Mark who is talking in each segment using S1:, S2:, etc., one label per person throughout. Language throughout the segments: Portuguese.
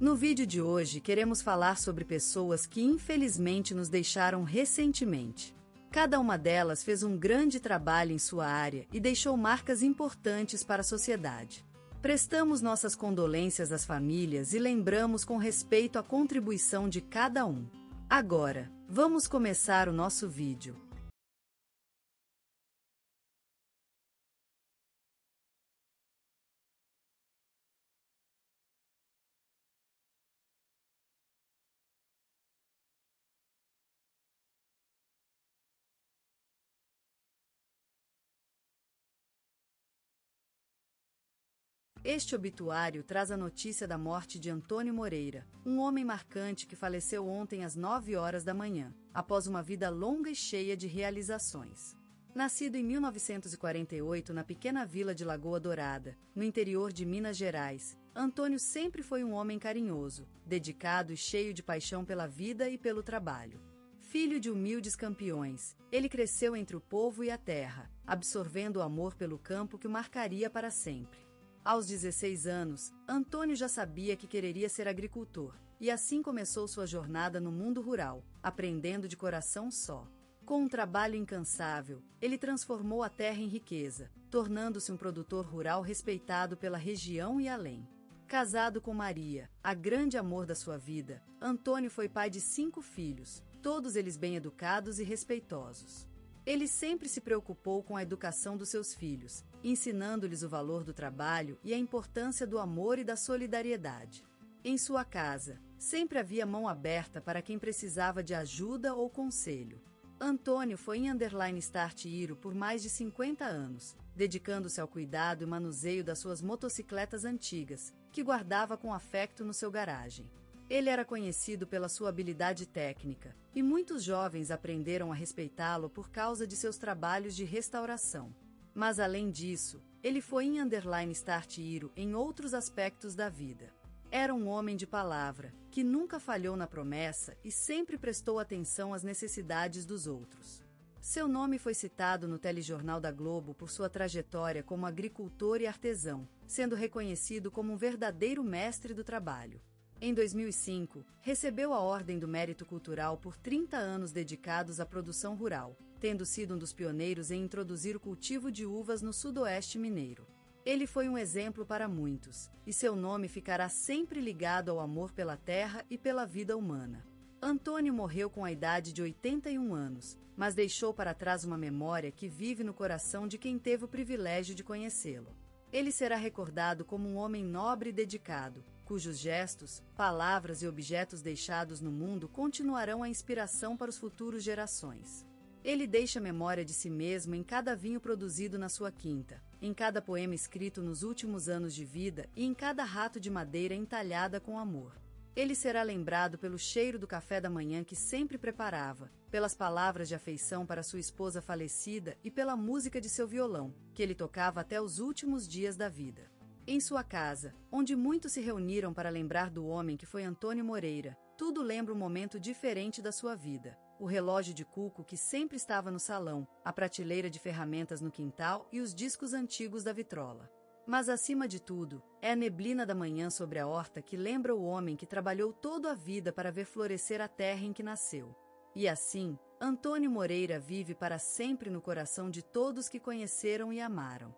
S1: No vídeo de hoje, queremos falar sobre pessoas que infelizmente nos deixaram recentemente. Cada uma delas fez um grande trabalho em sua área e deixou marcas importantes para a sociedade. Prestamos nossas condolências às famílias e lembramos com respeito a contribuição de cada um. Agora, vamos começar o nosso vídeo. Este obituário traz a notícia da morte de Antônio Moreira, um homem marcante que faleceu ontem às 9 horas da manhã, após uma vida longa e cheia de realizações. Nascido em 1948 na pequena vila de Lagoa Dourada, no interior de Minas Gerais, Antônio sempre foi um homem carinhoso, dedicado e cheio de paixão pela vida e pelo trabalho. Filho de humildes campeões, ele cresceu entre o povo e a terra, absorvendo o amor pelo campo que o marcaria para sempre. Aos 16 anos, Antônio já sabia que quereria ser agricultor, e assim começou sua jornada no mundo rural, aprendendo de coração só. Com um trabalho incansável, ele transformou a terra em riqueza, tornando-se um produtor rural respeitado pela região e além. Casado com Maria, a grande amor da sua vida, Antônio foi pai de 5 filhos, todos eles bem educados e respeitosos. Ele sempre se preocupou com a educação dos seus filhos, ensinando-lhes o valor do trabalho e a importância do amor e da solidariedade. Em sua casa, sempre havia mão aberta para quem precisava de ajuda ou conselho. Antônio foi em Start Iro por mais de 50 anos, dedicando-se ao cuidado e manuseio das suas motocicletas antigas, que guardava com afeto no seu garagem. Ele era conhecido pela sua habilidade técnica, e muitos jovens aprenderam a respeitá-lo por causa de seus trabalhos de restauração. Mas além disso, ele foi em Start Iro em outros aspectos da vida. Era um homem de palavra, que nunca falhou na promessa e sempre prestou atenção às necessidades dos outros. Seu nome foi citado no telejornal da Globo por sua trajetória como agricultor e artesão, sendo reconhecido como um verdadeiro mestre do trabalho. Em 2005, recebeu a Ordem do Mérito Cultural por 30 anos dedicados à produção rural, tendo sido um dos pioneiros em introduzir o cultivo de uvas no sudoeste mineiro. Ele foi um exemplo para muitos, e seu nome ficará sempre ligado ao amor pela terra e pela vida humana. Antônio morreu com a idade de 81 anos, mas deixou para trás uma memória que vive no coração de quem teve o privilégio de conhecê-lo. Ele será recordado como um homem nobre e dedicado, cujos gestos, palavras e objetos deixados no mundo continuarão a inspiração para as futuras gerações. Ele deixa memória de si mesmo em cada vinho produzido na sua quinta, em cada poema escrito nos últimos anos de vida e em cada rato de madeira entalhada com amor. Ele será lembrado pelo cheiro do café da manhã que sempre preparava, pelas palavras de afeição para sua esposa falecida e pela música de seu violão, que ele tocava até os últimos dias da vida. Em sua casa, onde muitos se reuniram para lembrar do homem que foi Antônio Moreira, tudo lembra um momento diferente da sua vida. O relógio de cuco que sempre estava no salão, a prateleira de ferramentas no quintal e os discos antigos da vitrola. Mas acima de tudo, é a neblina da manhã sobre a horta que lembra o homem que trabalhou toda a vida para ver florescer a terra em que nasceu. E assim, Antônio Moreira vive para sempre no coração de todos que conheceram e amaram.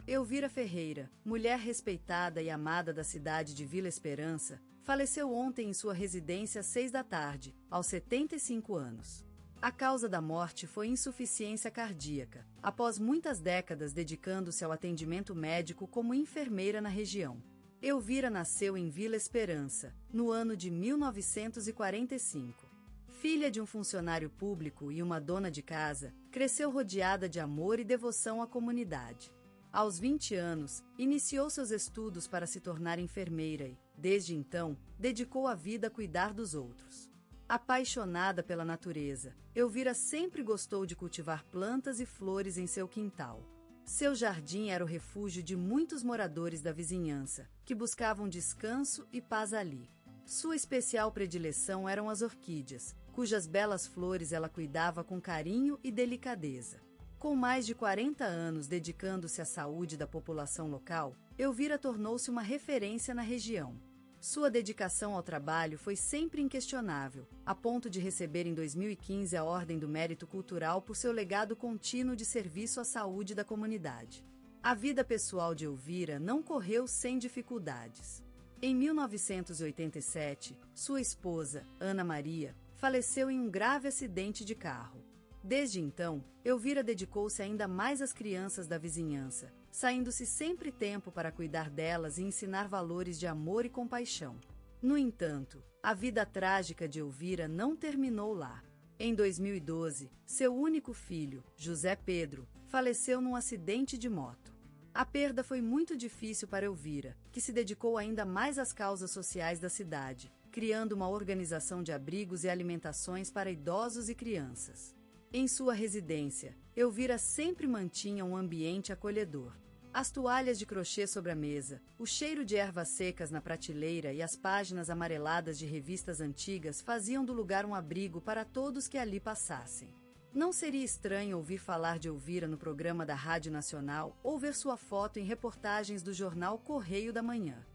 S1: Elvira Ferreira, mulher respeitada e amada da cidade de Vila Esperança, faleceu ontem em sua residência às 6 da tarde, aos 75 anos. A causa da morte foi insuficiência cardíaca, após muitas décadas dedicando-se ao atendimento médico como enfermeira na região. Elvira nasceu em Vila Esperança, no ano de 1945. Filha de um funcionário público e uma dona de casa, cresceu rodeada de amor e devoção à comunidade. Aos 20 anos, iniciou seus estudos para se tornar enfermeira e, desde então, dedicou a vida a cuidar dos outros. Apaixonada pela natureza, Elvira sempre gostou de cultivar plantas e flores em seu quintal. Seu jardim era o refúgio de muitos moradores da vizinhança, que buscavam descanso e paz ali. Sua especial predileção eram as orquídeas, cujas belas flores ela cuidava com carinho e delicadeza. Com mais de 40 anos dedicando-se à saúde da população local, Elvira tornou-se uma referência na região. Sua dedicação ao trabalho foi sempre inquestionável, a ponto de receber em 2015 a Ordem do Mérito Cultural por seu legado contínuo de serviço à saúde da comunidade. A vida pessoal de Elvira não correu sem dificuldades. Em 1987, sua esposa, Ana Maria, faleceu em um grave acidente de carro. Desde então, Elvira dedicou-se ainda mais às crianças da vizinhança, saindo-se sempre tempo para cuidar delas e ensinar valores de amor e compaixão. No entanto, a vida trágica de Elvira não terminou lá. Em 2012, seu único filho, José Pedro, faleceu num acidente de moto. A perda foi muito difícil para Elvira, que se dedicou ainda mais às causas sociais da cidade, criando uma organização de abrigos e alimentações para idosos e crianças. Em sua residência, Elvira sempre mantinha um ambiente acolhedor. As toalhas de crochê sobre a mesa, o cheiro de ervas secas na prateleira e as páginas amareladas de revistas antigas faziam do lugar um abrigo para todos que ali passassem. Não seria estranho ouvir falar de Elvira no programa da Rádio Nacional ou ver sua foto em reportagens do jornal Correio da Manhã.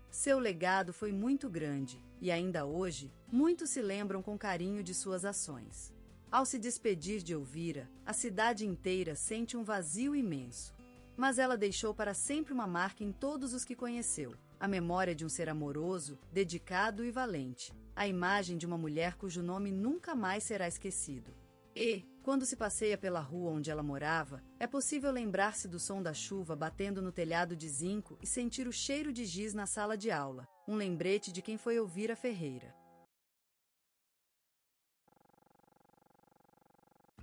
S1: Seu legado foi muito grande, e ainda hoje, muitos se lembram com carinho de suas ações. Ao se despedir de Elvira, a cidade inteira sente um vazio imenso. Mas ela deixou para sempre uma marca em todos os que conheceu, a memória de um ser amoroso, dedicado e valente, a imagem de uma mulher cujo nome nunca mais será esquecido. E, quando se passeia pela rua onde ela morava, é possível lembrar-se do som da chuva batendo no telhado de zinco e sentir o cheiro de giz na sala de aula, um lembrete de quem foi Elvira Ferreira.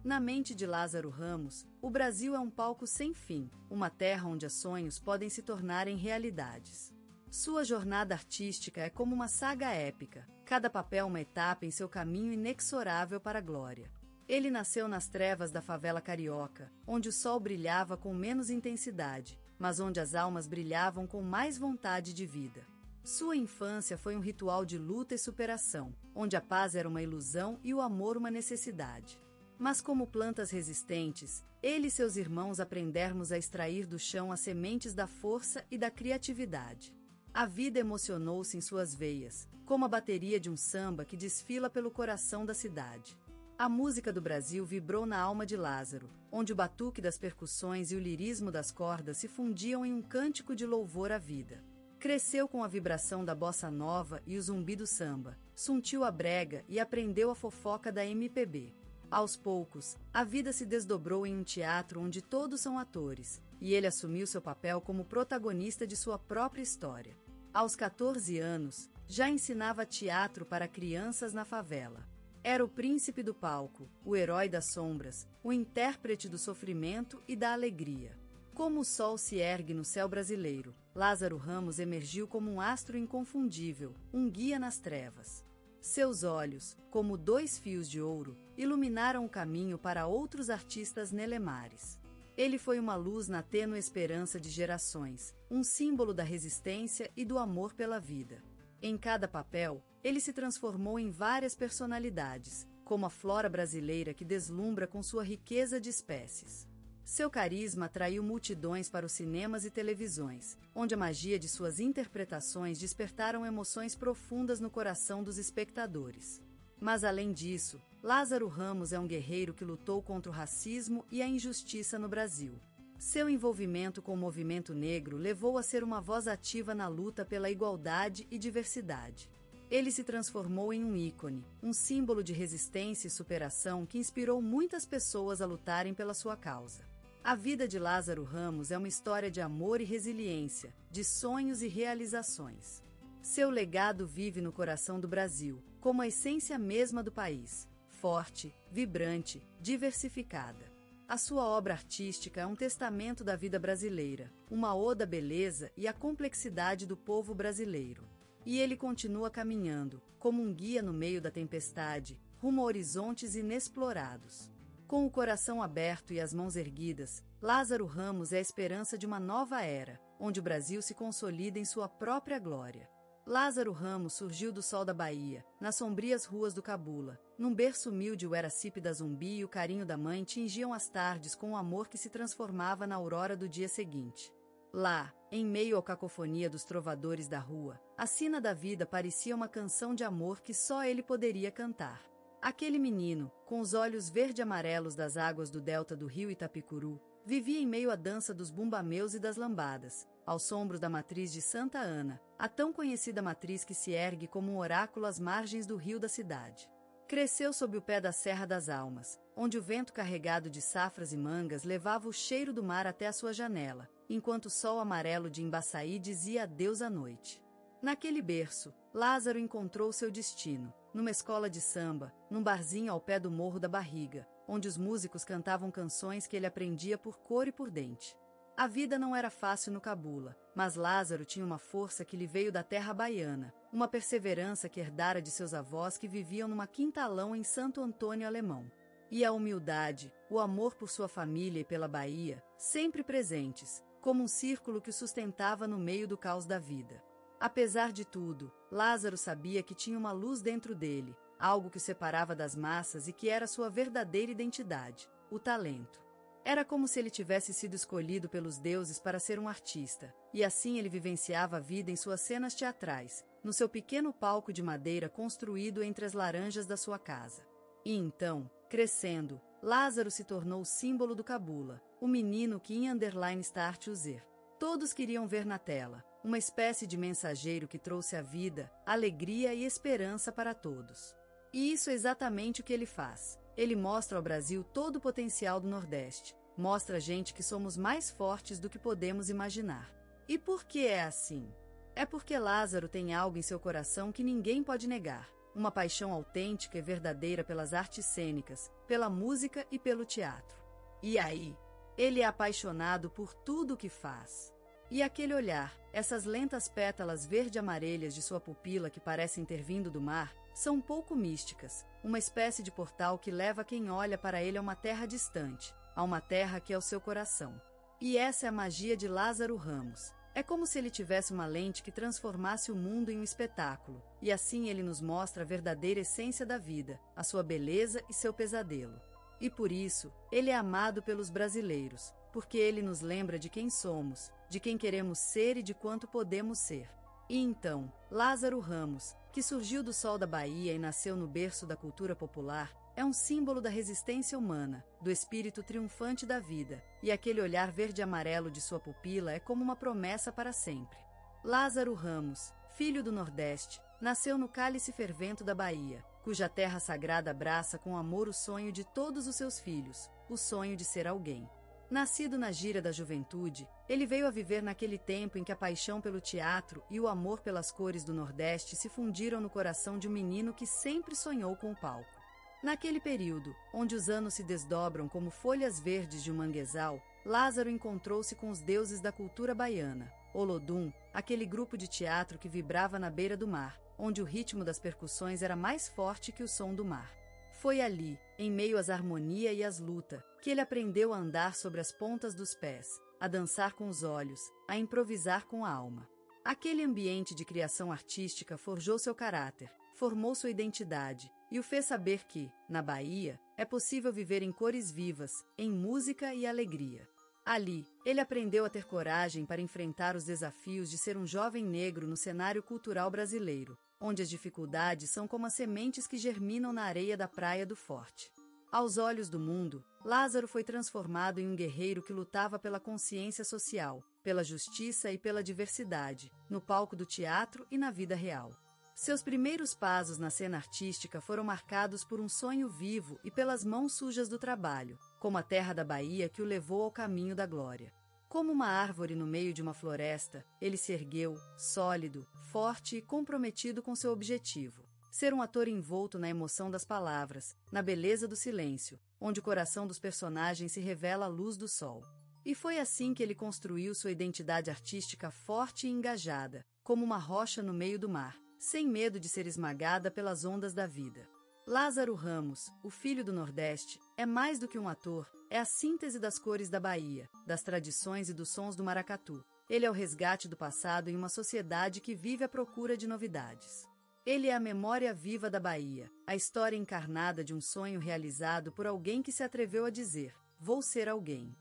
S1: Na mente de Lázaro Ramos, o Brasil é um palco sem fim, uma terra onde sonhos podem se tornarem realidades. Sua jornada artística é como uma saga épica, cada papel uma etapa em seu caminho inexorável para a glória. Ele nasceu nas trevas da favela carioca, onde o sol brilhava com menos intensidade, mas onde as almas brilhavam com mais vontade de vida. Sua infância foi um ritual de luta e superação, onde a paz era uma ilusão e o amor uma necessidade. Mas como plantas resistentes, ele e seus irmãos aprendermos a extrair do chão as sementes da força e da criatividade. A vida emocionou-se em suas veias, como a bateria de um samba que desfila pelo coração da cidade. A música do Brasil vibrou na alma de Lázaro, onde o batuque das percussões e o lirismo das cordas se fundiam em um cântico de louvor à vida. Cresceu com a vibração da bossa nova e o zumbi do samba, sentiu a brega e aprendeu a fofoca da MPB. Aos poucos, a vida se desdobrou em um teatro onde todos são atores, e ele assumiu seu papel como protagonista de sua própria história. Aos 14 anos, já ensinava teatro para crianças na favela. Era o príncipe do palco, o herói das sombras, o intérprete do sofrimento e da alegria. Como o sol se ergue no céu brasileiro, Lázaro Ramos emergiu como um astro inconfundível, um guia nas trevas. Seus olhos, como 2 fios de ouro, iluminaram o caminho para outros artistas nelemares. Ele foi uma luz na tênue esperança de gerações, um símbolo da resistência e do amor pela vida. Em cada papel, ele se transformou em várias personalidades, como a flora brasileira que deslumbra com sua riqueza de espécies. Seu carisma atraiu multidões para os cinemas e televisões, onde a magia de suas interpretações despertaram emoções profundas no coração dos espectadores. Mas além disso, Lázaro Ramos é um guerreiro que lutou contra o racismo e a injustiça no Brasil. Seu envolvimento com o movimento negro levou a ser uma voz ativa na luta pela igualdade e diversidade. Ele se transformou em um ícone, um símbolo de resistência e superação que inspirou muitas pessoas a lutarem pela sua causa. A vida de Lázaro Ramos é uma história de amor e resiliência, de sonhos e realizações. Seu legado vive no coração do Brasil, como a essência mesma do país, forte, vibrante, diversificada. A sua obra artística é um testamento da vida brasileira, uma oda à beleza e à complexidade do povo brasileiro. E ele continua caminhando, como um guia no meio da tempestade, rumo a horizontes inexplorados. Com o coração aberto e as mãos erguidas, Lázaro Ramos é a esperança de uma nova era, onde o Brasil se consolida em sua própria glória. Lázaro Ramos surgiu do sol da Bahia, nas sombrias ruas do Cabula. Num berço humilde o Eracipe da Zumbi e o carinho da mãe tingiam as tardes com o amor que se transformava na aurora do dia seguinte. Lá, em meio à cacofonia dos trovadores da rua, a sina da vida parecia uma canção de amor que só ele poderia cantar. Aquele menino, com os olhos verde-amarelos das águas do delta do rio Itapicuru, vivia em meio à dança dos bumbameus e das lambadas, aos sombros da matriz de Santa Ana, a tão conhecida matriz que se ergue como um oráculo às margens do rio da cidade. Cresceu sob o pé da Serra das Almas, onde o vento carregado de safras e mangas levava o cheiro do mar até a sua janela, enquanto o sol amarelo de Embaçaí dizia adeus à noite. Naquele berço, Lázaro encontrou seu destino, numa escola de samba, num barzinho ao pé do Morro da Barriga, onde os músicos cantavam canções que ele aprendia por cor e por dente. A vida não era fácil no Cabula, mas Lázaro tinha uma força que lhe veio da terra baiana, uma perseverança que herdara de seus avós que viviam numa quintalão em Santo Antônio Alemão. E a humildade, o amor por sua família e pela Bahia, sempre presentes, como um círculo que o sustentava no meio do caos da vida. Apesar de tudo, Lázaro sabia que tinha uma luz dentro dele, algo que o separava das massas e que era sua verdadeira identidade, o talento. Era como se ele tivesse sido escolhido pelos deuses para ser um artista, e assim ele vivenciava a vida em suas cenas teatrais, no seu pequeno palco de madeira construído entre as laranjas da sua casa. E então, crescendo, Lázaro se tornou o símbolo do Cabula, o menino que ia start user. Todos queriam ver na tela, uma espécie de mensageiro que trouxe a vida, alegria e esperança para todos. E isso é exatamente o que ele faz. Ele mostra ao Brasil todo o potencial do Nordeste, mostra a gente que somos mais fortes do que podemos imaginar. E por que é assim? É porque Lázaro tem algo em seu coração que ninguém pode negar, uma paixão autêntica e verdadeira pelas artes cênicas, pela música e pelo teatro. E aí, ele é apaixonado por tudo o que faz. E aquele olhar, essas lentas pétalas verde-amarelhas de sua pupila que parecem ter vindo do mar, são um pouco místicas, uma espécie de portal que leva quem olha para ele a uma terra distante, a uma terra que é o seu coração. E essa é a magia de Lázaro Ramos. É como se ele tivesse uma lente que transformasse o mundo em um espetáculo, e assim ele nos mostra a verdadeira essência da vida, a sua beleza e seu pesadelo. E por isso, ele é amado pelos brasileiros, porque ele nos lembra de quem somos, de quem queremos ser e de quanto podemos ser. E então, Lázaro Ramos, que surgiu do sol da Bahia e nasceu no berço da cultura popular, é um símbolo da resistência humana, do espírito triunfante da vida, e aquele olhar verde-amarelo de sua pupila é como uma promessa para sempre. Lázaro Ramos, filho do Nordeste, nasceu no cálice fervento da Bahia, cuja terra sagrada abraça com amor o sonho de todos os seus filhos, o sonho de ser alguém. Nascido na gíria da juventude, ele veio a viver naquele tempo em que a paixão pelo teatro e o amor pelas cores do Nordeste se fundiram no coração de um menino que sempre sonhou com o palco. Naquele período, onde os anos se desdobram como folhas verdes de um manguezal, Lázaro encontrou-se com os deuses da cultura baiana, Olodum, aquele grupo de teatro que vibrava na beira do mar, onde o ritmo das percussões era mais forte que o som do mar. Foi ali, em meio às harmonia e às lutas, que ele aprendeu a andar sobre as pontas dos pés, a dançar com os olhos, a improvisar com a alma. Aquele ambiente de criação artística forjou seu caráter, formou sua identidade, e o fez saber que, na Bahia, é possível viver em cores vivas, em música e alegria. Ali, ele aprendeu a ter coragem para enfrentar os desafios de ser um jovem negro no cenário cultural brasileiro, onde as dificuldades são como as sementes que germinam na areia da Praia do Forte. Aos olhos do mundo, Lázaro foi transformado em um guerreiro que lutava pela consciência social, pela justiça e pela diversidade, no palco do teatro e na vida real. Seus primeiros passos na cena artística foram marcados por um sonho vivo e pelas mãos sujas do trabalho, como a terra da Bahia que o levou ao caminho da glória. Como uma árvore no meio de uma floresta, ele se ergueu, sólido, forte e comprometido com seu objetivo. Ser um ator envolto na emoção das palavras, na beleza do silêncio, onde o coração dos personagens se revela à luz do sol. E foi assim que ele construiu sua identidade artística forte e engajada, como uma rocha no meio do mar, sem medo de ser esmagada pelas ondas da vida. Lázaro Ramos, o filho do Nordeste, é mais do que um ator, é a síntese das cores da Bahia, das tradições e dos sons do maracatu. Ele é o resgate do passado em uma sociedade que vive à procura de novidades. Ele é a memória viva da Bahia, a história encarnada de um sonho realizado por alguém que se atreveu a dizer: "Vou ser alguém".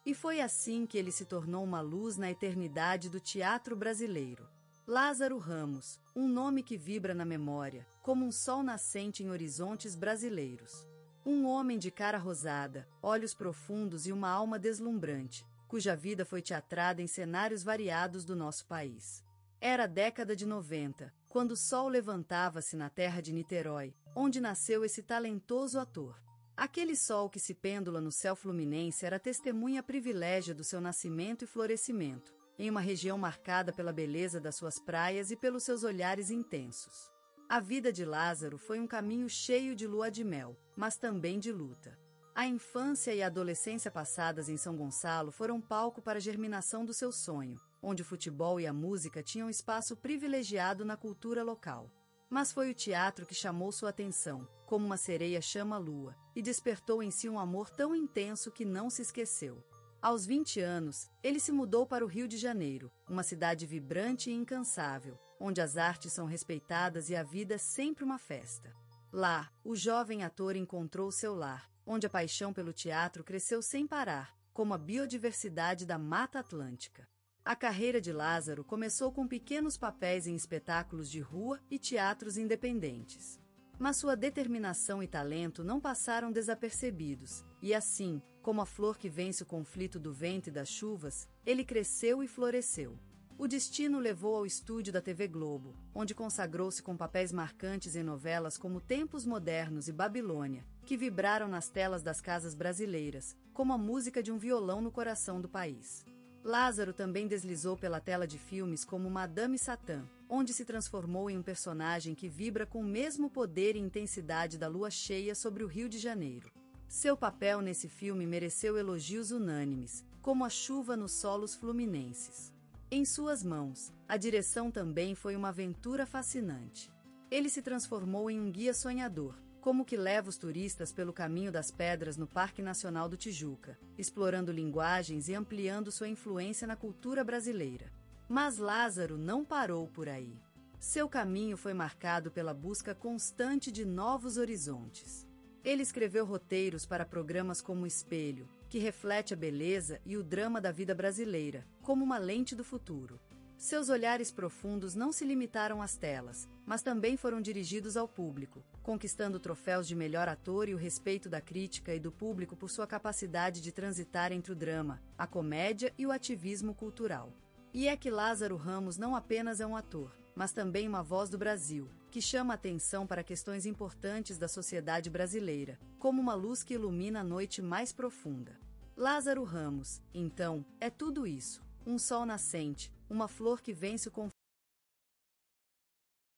S1: E foi assim que ele se tornou uma luz na eternidade do teatro brasileiro. Lázaro Ramos, um nome que vibra na memória, como um sol nascente em horizontes brasileiros. Um homem de cara rosada, olhos profundos e uma alma deslumbrante, cuja vida foi teatrada em cenários variados do nosso país. Era a década de 90, quando o sol levantava-se na terra de Niterói, onde nasceu esse talentoso ator. Aquele sol que se pêndula no céu fluminense era testemunha privilégio do seu nascimento e florescimento, em uma região marcada pela beleza das suas praias e pelos seus olhares intensos. A vida de Lázaro foi um caminho cheio de lua de mel, mas também de luta. A infância e a adolescência passadas em São Gonçalo foram palco para a germinação do seu sonho, onde o futebol e a música tinham espaço privilegiado na cultura local. Mas foi o teatro que chamou sua atenção, como uma sereia chama a lua, e despertou em si um amor tão intenso que não se esqueceu. Aos 20 anos, ele se mudou para o Rio de Janeiro, uma cidade vibrante e incansável, onde as artes são respeitadas e a vida é sempre uma festa. Lá, o jovem ator encontrou seu lar, onde a paixão pelo teatro cresceu sem parar, como a biodiversidade da Mata Atlântica. A carreira de Lázaro começou com pequenos papéis em espetáculos de rua e teatros independentes. Mas sua determinação e talento não passaram desapercebidos, e assim, como a flor que vence o conflito do vento e das chuvas, ele cresceu e floresceu. O destino levou ao estúdio da TV Globo, onde consagrou-se com papéis marcantes em novelas como Tempos Modernos e Babilônia, que vibraram nas telas das casas brasileiras, como a música de um violão no coração do país. Lázaro também deslizou pela tela de filmes como Madame Satã, onde se transformou em um personagem que vibra com o mesmo poder e intensidade da lua cheia sobre o Rio de Janeiro. Seu papel nesse filme mereceu elogios unânimes, como a chuva nos solos fluminenses. Em suas mãos, a direção também foi uma aventura fascinante. Ele se transformou em um guia sonhador, como que leva os turistas pelo caminho das pedras no Parque Nacional do Tijuca, explorando linguagens e ampliando sua influência na cultura brasileira. Mas Lázaro não parou por aí. Seu caminho foi marcado pela busca constante de novos horizontes. Ele escreveu roteiros para programas como O Espelho, que reflete a beleza e o drama da vida brasileira, como uma lente do futuro. Seus olhares profundos não se limitaram às telas, mas também foram dirigidos ao público, conquistando troféus de melhor ator e o respeito da crítica e do público por sua capacidade de transitar entre o drama, a comédia e o ativismo cultural. E é que Lázaro Ramos não apenas é um ator, mas também uma voz do Brasil, que chama atenção para questões importantes da sociedade brasileira, como uma luz que ilumina a noite mais profunda. Lázaro Ramos, então, é tudo isso: um sol nascente, uma flor que vence o conflito